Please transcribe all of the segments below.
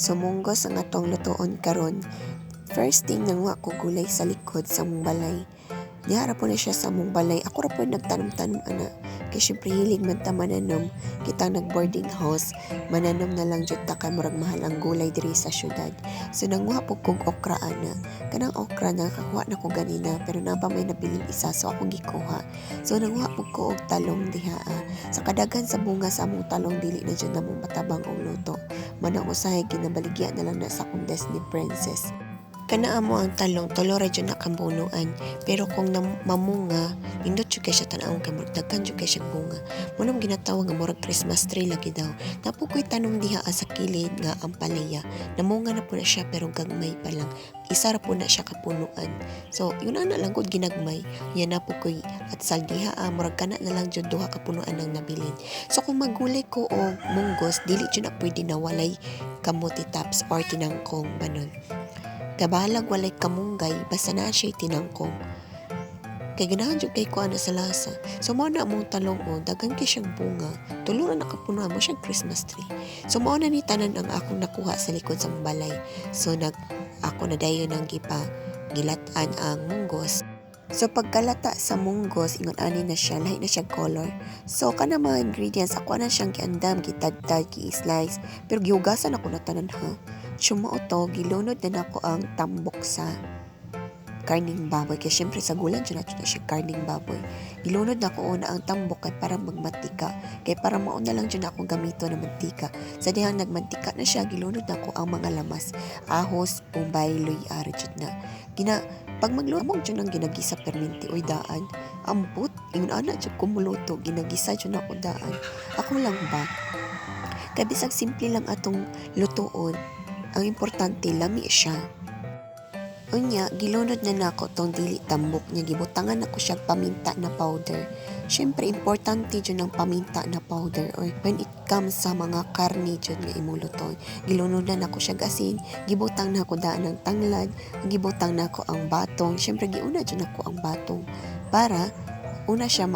Sumunggos ang atong lutoon karon. First thing nanguha ko gulay sa likod sa mong balay. Dihara po na siya sa mong balay. Ako ra po nagtanom-tanom ana. Kaya syempre hilig man ta mananom. Kitang nag-boarding house, mananom na lang jud ta kay murag mahal ang gulay diri sa syudad. So nanguha po kog okra ana. Kanang okra na kakuha na ko ganina pero napa may nabiling isa so ako gikuha. So nanguha po ko og talong diha. Sa kadaghan sa bunga sa among talong dili na jud namong matabang og luto. Manang usahay ginabaligya na lang na sa akong Disney princess. Kanaa mo ang talong, tulo ra dyan na kambunuan. Pero kung mamunga, nindot jud kay siya tanawang kay daghan jud kay siya bunga. Munong ginatawag nga murag Christmas tree lagi daw. Napo ko'y tanong diha sa kilid nga ang palaya. Namunga na po na siya pero gagmay pa lang. Isa ra po na siya kapunuan. So, yun na lang gud ginagmay. Yan na po ko'y at saldiha murag kana na lang jud duha kapunuan ang nabilin. So, kung magulay ko og munggos, dili jud na pwede na walay kamuti tops or tinangkong banon. Kabalag walay kamunggay, basta na siya'y tinangkong. Kay ganahan jud kay ko ana sa lasa. So mao na mong talong dagan kay siyang bunga. Tuluran nakapunuan mo siyang Christmas tree. So mao na ni tanan ang akong nakuha sa likod sa balay. So ako na dayon ang gilatan ang munggos. So pagkalata sa munggos, ingon ani na siya, lahi na siya color. So kana mga ingredients, ako na siyang giandam, gitagtag, gi-slice, pero gihugasan ako na tanan ha. Sumao to, gilunod na ako ang tambok sa karning baboy. Kaya syempre sa gulan dyan na siya karning baboy. Gilunod na ako una ang tambok kay para magmantika. Kay para mauna lang dyan ako gamito na mantika. Sa dihang nagmantika na siya, gilunod na ako ang mga lamas. Ahos, umbay, luy, arijud na. Pag maglumog dyan ang ginagisa perminti oy daan. Ambot, ingon ana dyan kumuluto, ginagisa dyan ako daan. Ako lang ba? Kaya bisag simple lang atong lutoon. Ang importante, lami siya. Unya, gilunod na nako tong dili tambok niya. Gibutangan ako siya paminta na powder. Siyempre, importante dyan ang paminta na powder. Or when it comes sa mga karni dyan nga imuluton. Gilunod na nako siya asin. Gibutang na ako daan ng tanglad. Gibutang na ako ang batong. Siyempre, giuna dyan ako ang batong. Para, una siya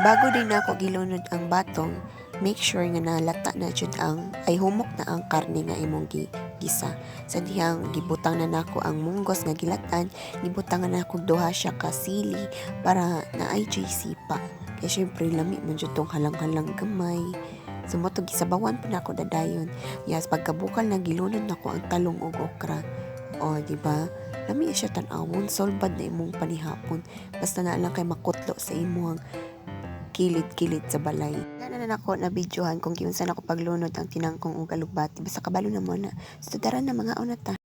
bago din ako gilunod ang batong, make sure nga nalata na dyan humok na ang karne nga imong gisa. Sa dihang gibutang na nako ang munggos nga gilatan, gibutang na nako duha siya ka sili para na IJC pa. Kaya syempre lami man jud tong halang-halang gamay. So moto gisabawan pa nako dadayon. Yes, pagkabukal na gilunod nako ang talong ug okra. O di ba? Lami siya tan-awon, solbad na imong panihapon. Basta na lang kay makutlo sa imong kilid-kilid sa balay. Wala na ako na videohan kung kiunsan ako paglunod ang tinangkong ug alugbati. Basta kabalo na mo na. So, tara na mga unata.